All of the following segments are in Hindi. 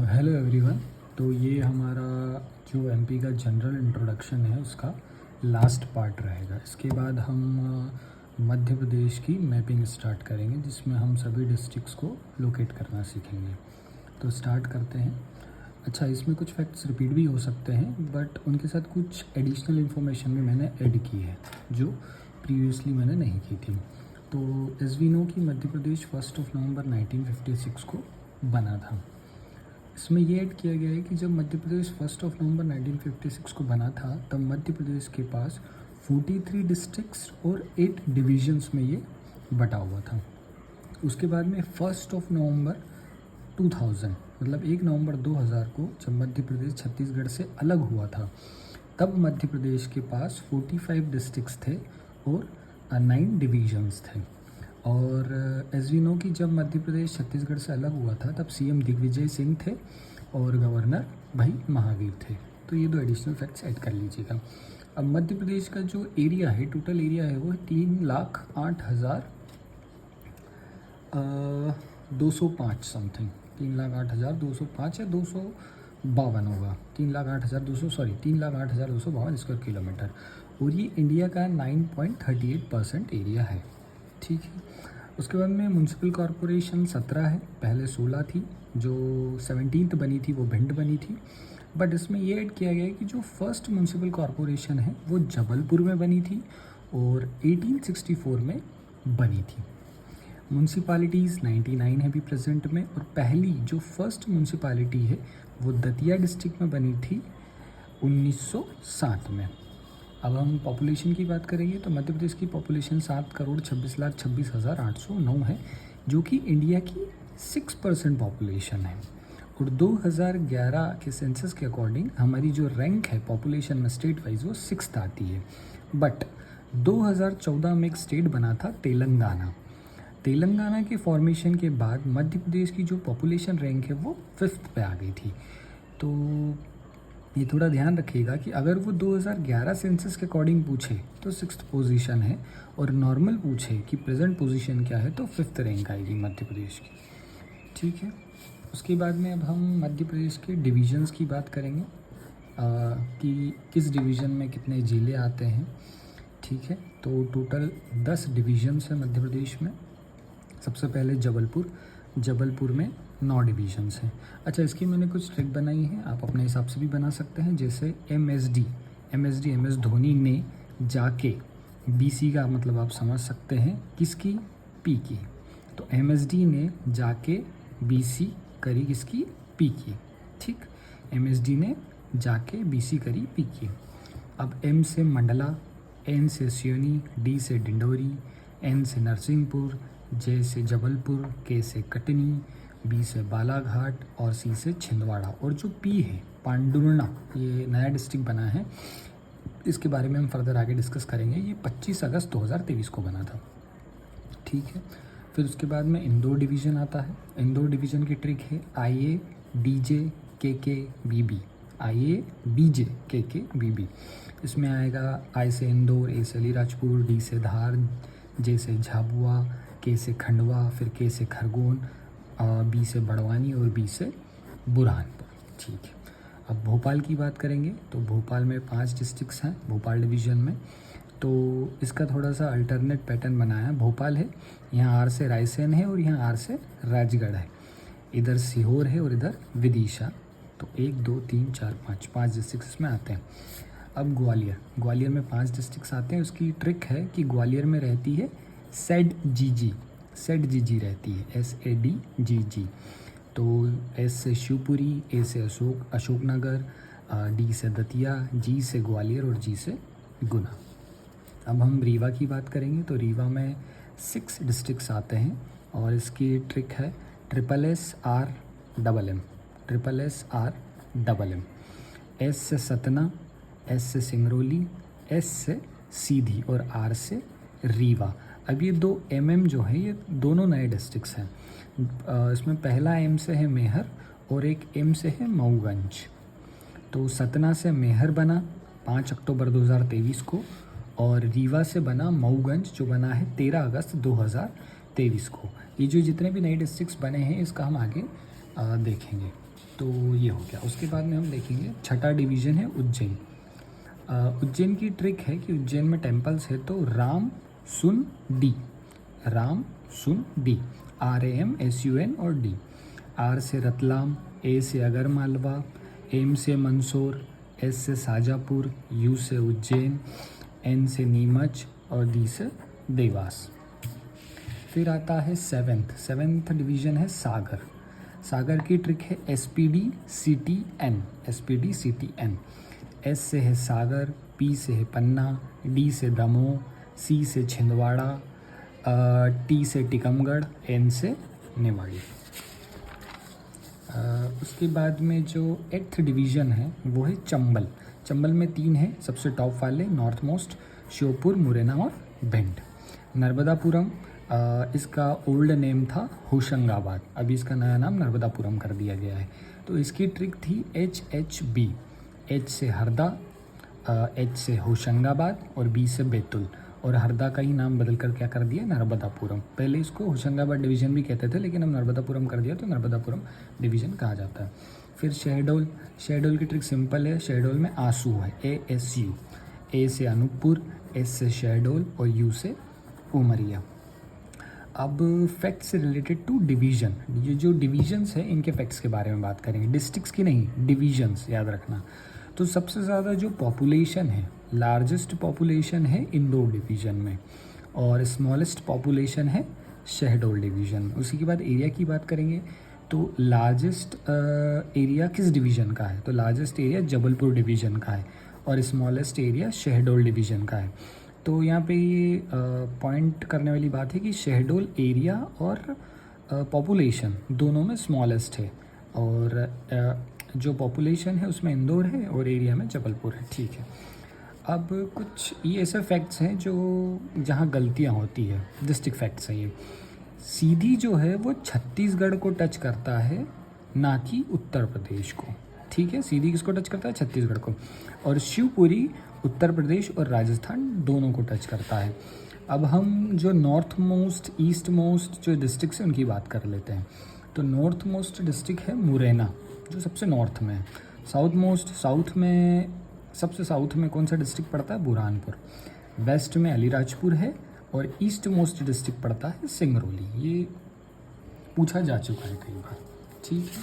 Hello everyone. तो ये हमारा जो एमपी का जनरल इंट्रोडक्शन है उसका लास्ट पार्ट रहेगा। इसके बाद हम मध्य प्रदेश की मैपिंग स्टार्ट करेंगे जिसमें हम सभी डिस्ट्रिक्ट्स को लोकेट करना सीखेंगे। तो स्टार्ट करते हैं। अच्छा, इसमें कुछ फैक्ट्स रिपीट भी हो सकते हैं बट उनके साथ कुछ एडिशनल इन्फॉर्मेशन भी मैंने ऐड की है जो प्रीवियसली मैंने नहीं की थी। तो एस वी नो कि मध्य प्रदेश 1 नवंबर 1956 को बना था। इसमें ये ऐड किया गया है कि जब मध्य प्रदेश 1 नवंबर 1956 को बना था तब मध्य प्रदेश के पास 43 डिस्ट्रिक्ट्स और 8 डिविजन्स में ये बटा हुआ था। उसके बाद में 1 नवंबर 2000 मतलब 1 नवंबर 2000 को जब मध्य प्रदेश छत्तीसगढ़ से अलग हुआ था तब मध्य प्रदेश के पास 45 डिस्ट्रिक्ट्स थे और 9 डिविजन्स थे। और एस वी नो कि जब मध्य प्रदेश छत्तीसगढ़ से अलग हुआ था तब सीएम दिग्विजय सिंह थे और गवर्नर भाई महावीर थे। तो ये दो एडिशनल फैक्ट्स ऐड कर लीजिएगा। अब मध्य प्रदेश का जो एरिया है, टोटल एरिया है वो 3,08,205 समथिंग, 3,08,205 या 252 होगा, 3,08,252 स्क्वायर किलोमीटर। और ये इंडिया का 9.38% एरिया है। ठीक है। उसके बाद में म्यूनसिपल कॉरपोरेशन 17 है, पहले 16 थी, जो 17th बनी थी वो भिंड बनी थी। बट इसमें ये ऐड किया गया है कि जो फर्स्ट म्यूनसिपल कॉरपोरेशन है वो जबलपुर में बनी थी और 1864 में बनी थी। म्यूनसिपालिटीज़ 99 है भी प्रेजेंट में, और पहली जो फर्स्ट म्यूनसिपालिटी है वो दतिया डिस्ट्रिक्ट में बनी थी 1907 में। अब हम पॉपुलेशन की बात करेंगे तो मध्य प्रदेश की पॉपुलेशन 7,26,26,809 है, जो कि इंडिया की 6% पॉपुलेशन है। और 2011 के सेंसस के अकॉर्डिंग हमारी जो रैंक है पॉपुलेशन में स्टेट वाइज वो 6th आती है। बट 2014 में एक स्टेट बना था तेलंगाना। तेलंगाना के फॉर्मेशन के बाद मध्य प्रदेश की जो पॉपुलेशन रैंक है वो 5th पे आ गई थी। तो ये थोड़ा ध्यान रखिएगा कि अगर वो 2011 सेंसस के अकॉर्डिंग पूछे तो 6th पोजीशन है, और नॉर्मल पूछे कि प्रेजेंट पोजीशन क्या है तो 5th रैंक आएगी मध्य प्रदेश की। ठीक है। उसके बाद में अब हम मध्य प्रदेश के डिवीजन्स की बात करेंगे कि किस डिवीज़न में कितने ज़िले आते हैं। ठीक है। तो टोटल 10 डिवीजन्स हैं मध्य प्रदेश में। सबसे पहले जबलपुर में 9 डिवीजन्स हैं। अच्छा, इसकी मैंने कुछ ट्रिक बनाई है, आप अपने हिसाब से भी बना सकते हैं। जैसे एम एस धोनी ने जाके, BC का मतलब आप समझ सकते हैं किसकी, P की। तो MSD ने जाके BC करी किसकी, P की। ठीक, MSD ने जाके BC करी P की। अब M से मंडला, N से सिवनी, D से डिंडोरी, N से नरसिंहपुर, J से जबलपुर, K से कटनी, B से बालाघाट और C से छिंदवाड़ा। और जो P है पांडुर्णा, ये नया डिस्ट्रिक्ट बना है, इसके बारे में हम फर्दर आगे डिस्कस करेंगे। ये 25 अगस्त 2023 को बना था। ठीक है। फिर उसके बाद में इंदौर डिवीज़न आता है। इंदौर डिवीज़न की ट्रिक है IA DJ KK BB, IA DJ KK BB। इसमें आएगा I से इंदौर, A से अलीराजपुर, D से धार, J से झाबुआ, K से खंडवा, फिर K से खरगोन, B से बड़वानी और B से बुरहानपुर। ठीक है। अब भोपाल की बात करेंगे तो भोपाल में 5 डिस्ट्रिक्ट्स हैं भोपाल डिवीज़न में। तो इसका थोड़ा सा अल्टरनेट पैटर्न बनाया है। भोपाल है, यहाँ R से रायसेन है और यहाँ R से राजगढ़ है, इधर सीहोर है और इधर विदिशा। तो 1 2 3 4 5 डिस्ट्रिक्ट्स में आते हैं। अब ग्वालियर में 5 डिस्ट्रिक्ट्स आते हैं। उसकी ट्रिक है कि ग्वालियर में रहती है सेड जी रहती है, SADGG। तो S से शिवपुरी, A से अशोकनगर, D से दतिया, G से ग्वालियर और G से गुना। अब हम रीवा की बात करेंगे तो रीवा में 6 डिस्ट्रिक्ट्स आते हैं और इसकी ट्रिक है SSRMM। S से सतना, S से सिंगरौली, S से सीधी और R से रीवा। अब ये 2 MM जो है ये दोनों नए डिस्ट्रिक्ट्स हैं। इसमें पहला M से है मेहर और एक M से है मऊगंज। तो सतना से मेहर बना 5 अक्टूबर 2023 को, और रीवा से बना मऊगंज जो बना है 13 अगस्त 2023 को। ये जो जितने भी नए डिस्ट्रिक्ट्स बने हैं इसका हम आगे देखेंगे। तो ये हो गया। उसके बाद में हम देखेंगे छठा डिवीज़न है उज्जैन। उज्जैन की ट्रिक है कि उज्जैन में टेम्पल्स है तो राम सुन डी, राम सुन डी, RAMSUN और डी। R से रतलाम, A से अगरमालवा, M से मंदसौर, S से शाजापुर, U से उज्जैन, N से नीमच और D से देवास। फिर आता है सेवेंथ डिवीज़न है सागर। सागर की ट्रिक है SPDCTN, SPDCTN। S से है सागर, P से है पन्ना, D से दमोह, C से छिंदवाड़ा, T से टीकमगढ़, N से निवाड़ी। उसके बाद में जो 8th डिवीज़न है वो है चंबल। चंबल में 3 है, सबसे टॉप वाले नॉर्थ मोस्ट श्योपुर, मुरैना और भिंड। नर्मदापुरम इसका ओल्ड नेम था होशंगाबाद, अभी इसका नया नाम नर्मदापुरम कर दिया गया है। तो इसकी ट्रिक थी HHB, H से हरदा, H से होशंगाबाद और B से बैतुल, और हरदा का ही नाम बदल कर क्या कर दिया, नर्मदापुरम। पहले इसको होशंगाबाद डिवीज़न भी कहते थे, लेकिन अब नर्मदापुरम कर दिया तो नर्मदापुरम डिवीज़न कहा जाता है। फिर शहडोल। शहडोल की ट्रिक सिंपल है, शहडोल में आंसू है, ASU। A से अनूपपुर, S से शहडोल और U से उमरिया। अब फैक्ट से रिलेटेड टू डिवीज़न, ये जो डिवीजन्स है इनके फैक्ट्स के बारे में बात करेंगे, डिस्ट्रिक्ट्स की नहीं, डिवीजन्स याद रखना। तो सबसे ज़्यादा जो पॉपुलेशन है, लार्जेस्ट पॉपुलेशन है इंदौर डिवीज़न में, और स्मॉलेस्ट पॉपुलेशन है शहडोल डिवीज़न में। उसी के बाद एरिया की बात करेंगे तो लार्जेस्ट एरिया किस डिवीज़न का है, तो लार्जेस्ट एरिया जबलपुर डिवीज़न का है और स्मॉलेस्ट एरिया शहडोल डिवीज़न का है। तो यहाँ पे ये पॉइंट करने वाली बात है कि शहडोल एरिया और पॉपुलेशन दोनों में स्मॉलेस्ट है, और जो पॉपुलेशन है उसमें इंदौर है और एरिया में जबलपुर है। ठीक है, अब कुछ ये ऐसे फैक्ट्स हैं जो जहाँ गलतियाँ होती है, डिस्ट्रिक्ट फैक्ट्स हैं ये। सीधी जो है वो छत्तीसगढ़ को टच करता है, ना कि उत्तर प्रदेश को। ठीक है, सीधी किसको टच करता है, छत्तीसगढ़ को, और शिवपुरी उत्तर प्रदेश और राजस्थान दोनों को टच करता है। अब हम जो नॉर्थ मोस्ट ईस्ट मोस्ट जो डिस्ट्रिक्ट्स हैं उनकी बात कर लेते हैं। तो नॉर्थ मोस्ट डिस्ट्रिक्ट है मुरैना, जो सबसे नॉर्थ में है। साउथ मोस्ट, साउथ में सबसे साउथ में कौन सा डिस्ट्रिक्ट पड़ता है, बुरहानपुर। वेस्ट में अलीराजपुर है, और ईस्ट मोस्ट डिस्ट्रिक्ट पड़ता है सिंगरौली। ये पूछा जा चुका है कई बार। ठीक है,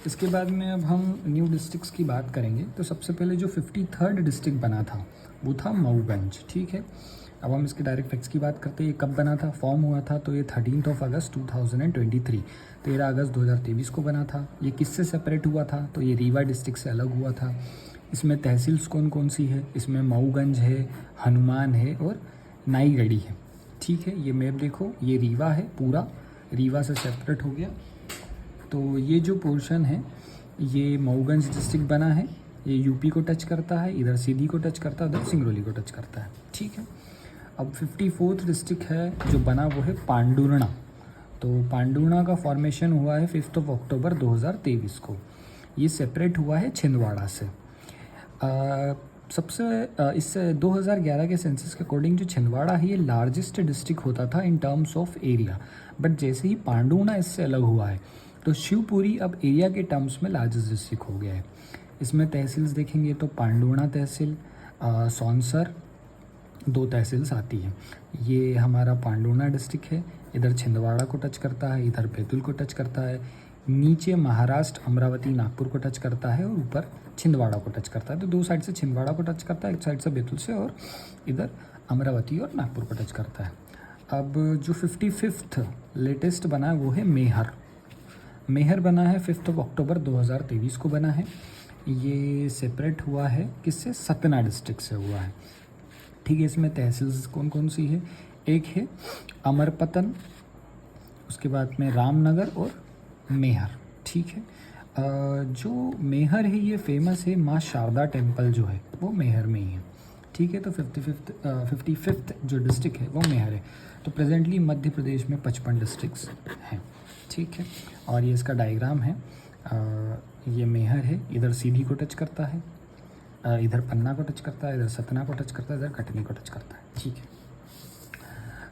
इसके बाद में अब हम न्यू डिस्ट्रिक्ट्स की बात करेंगे। तो सबसे पहले जो 53rd डिस्ट्रिक्ट बना था वो था मऊगंज। ठीक है, अब हम इसके डायरेक्ट फैक्ट्स की बात करते हैं। ये कब बना था, फॉर्म हुआ था तो ये 13 अगस्त 2023, 13 अगस्त 2023 को बना था। ये किससे सेपरेट हुआ था, तो ये रीवा डिस्ट्रिक्ट से अलग हुआ था। इसमें तहसील्स कौन कौन सी है, इसमें मऊगंज है, हनुमान है और नाईगढ़ी है। ठीक है, ये मैप देखो, ये रीवा है, पूरा रीवा से सेपरेट हो गया। तो ये जो पोर्शन है ये मऊगंज डिस्ट्रिक्ट बना है, ये यूपी को टच करता है, इधर सीधी को टच करता है, उधर सिंगरौली को टच करता है। ठीक है, अब 54th डिस्ट्रिक्ट है जो बना वो है पांडुर्णा। तो पांडुर्णा का फॉर्मेशन हुआ है 5 अक्टूबर 2023 को। ये सेपरेट हुआ है छिंदवाड़ा से। इस 2011 के सेंसस के अकॉर्डिंग जो छिंदवाड़ा है ये लार्जेस्ट डिस्ट्रिक्ट होता था in terms of area, but जैसे ही पांडुर्णा इससे अलग हुआ है तो शिवपुरी अब एरिया के टर्म्स में लार्जेस्ट डिस्ट्रिक्ट हो गया है। इसमें तहसील्स देखेंगे तो पांडुर्णा तहसील, सौंसर, 2 तहसील्स आती हैं। ये हमारा पांडुर्णा डिस्ट्रिक्ट है, इधर छिंदवाड़ा को टच करता है, इधर बैतूल को टच करता है, नीचे महाराष्ट्र अमरावती नागपुर को टच करता है और ऊपर छिंदवाड़ा को टच करता है। तो 2 साइड से छिंदवाड़ा को टच करता है, एक साइड से बैतूल से, और इधर अमरावती और नागपुर को टच करता है। अब जो 55th लेटेस्ट बना है वो है मेहर। मेहर बना है 5 अक्टूबर 2023 को बना है। ये सेपरेट हुआ है किससे, सतना डिस्ट्रिक्ट से हुआ है। ठीक है, इसमें तहसील्स कौन कौन सी है, एक है अमरपतन, उसके बाद में रामनगर और मेहर। ठीक है, जो मेहर है ये फेमस है, माँ शारदा टेम्पल जो है वो मेहर में ही है। ठीक है, तो 55th जो डिस्ट्रिक्ट है वो मेहर है। तो प्रेजेंटली मध्य प्रदेश में 55 डिस्ट्रिक्ट्स हैं। ठीक है, और ये इसका डायग्राम है। ये मेहर है, इधर सीधी को टच करता है, इधर पन्ना को टच करता है, इधर सतना को टच करता है, इधर कटनी को टच करता है। ठीक है,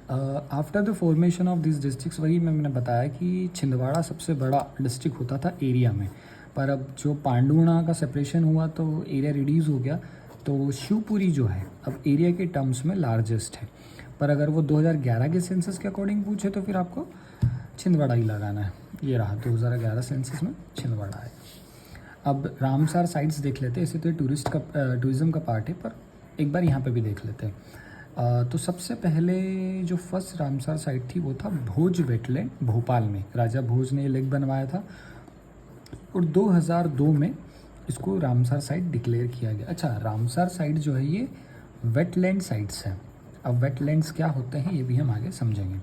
after the formation of this districts, वही मैंने बताया कि छिंदवाड़ा सबसे बड़ा डिस्ट्रिक्ट होता था एरिया में, पर अब जो पांडुर्णा का सेपरेशन हुआ तो एरिया रिड्यूस हो गया, तो शिवपुरी जो है अब एरिया के टर्म्स में लार्जेस्ट है। पर अगर वो 2011 के सेंसस के अकॉर्डिंग पूछे तो फिर आपको छिंदवाड़ा ही लगाना है। ये रहा 2011 सेंसस में छिंदवाड़ा है। अब रामसर साइट्स देख लेते हैं, ऐसे तो टूरिज़्म का पार्ट है, पर एक बार यहाँ पे भी देख लेते हैं। तो सबसे पहले जो फर्स्ट रामसर साइट थी वो था भोज वेटलैंड भोपाल में, राजा भोज ने लेक बनवाया था और 2002 में इसको रामसर साइट डिक्लेयर किया गया। अच्छा, रामसर साइट जो है ये वेटलैंड साइट्स है। अब वेटलैंड्स क्या होते हैं ये भी हम आगे समझेंगे।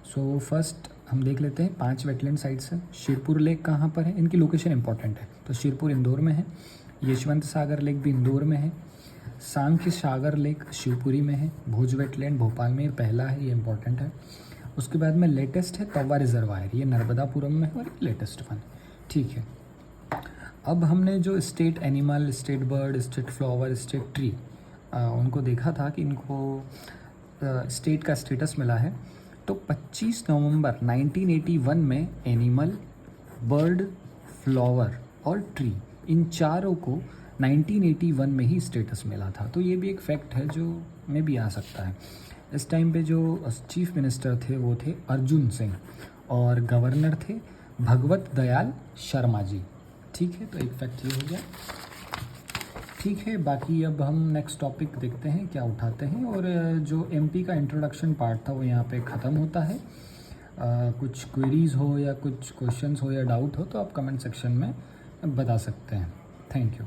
सो फर्स्ट हम देख लेते हैं 5 वेटलैंड साइट्स हैं। शिरपुर लेक कहाँ पर है, इनकी लोकेशन इंपॉर्टेंट है। तो शिरपुर इंदौर में है, यशवंत सागर लेक भी इंदौर में है, सांख्य सागर लेक शिवपुरी में है, भोज वेटलैंड भोपाल में पहला है, ये इंपॉर्टेंट है। उसके बाद में लेटेस्ट है तवा रिजर्वायर, ये नर्मदापुरम में है और लेटेस्ट वन, ठीक है। अब हमने जो state animal, state bird, state flower, state tree उनको देखा था कि इनको स्टेट का स्टेटस मिला है। तो 25 नवंबर 1981 में एनिमल, बर्ड, फ्लावर और ट्री, इन चारों को 1981 में ही स्टेटस मिला था। तो ये भी एक फैक्ट है जो में भी आ सकता है। इस टाइम पे जो चीफ मिनिस्टर थे वो थे अर्जुन सिंह और गवर्नर थे भगवत दयाल शर्मा जी, ठीक है। तो एक फैक्ट ये हो गया, ठीक है। बाकी अब हम नेक्स्ट टॉपिक देखते हैं क्या उठाते हैं, और जो एमपी का इंट्रोडक्शन पार्ट था वो यहाँ पे ख़त्म होता है। कुछ क्वेरीज हो या कुछ क्वेश्चंस हो या डाउट हो तो आप कमेंट सेक्शन में बता सकते हैं। Thank you.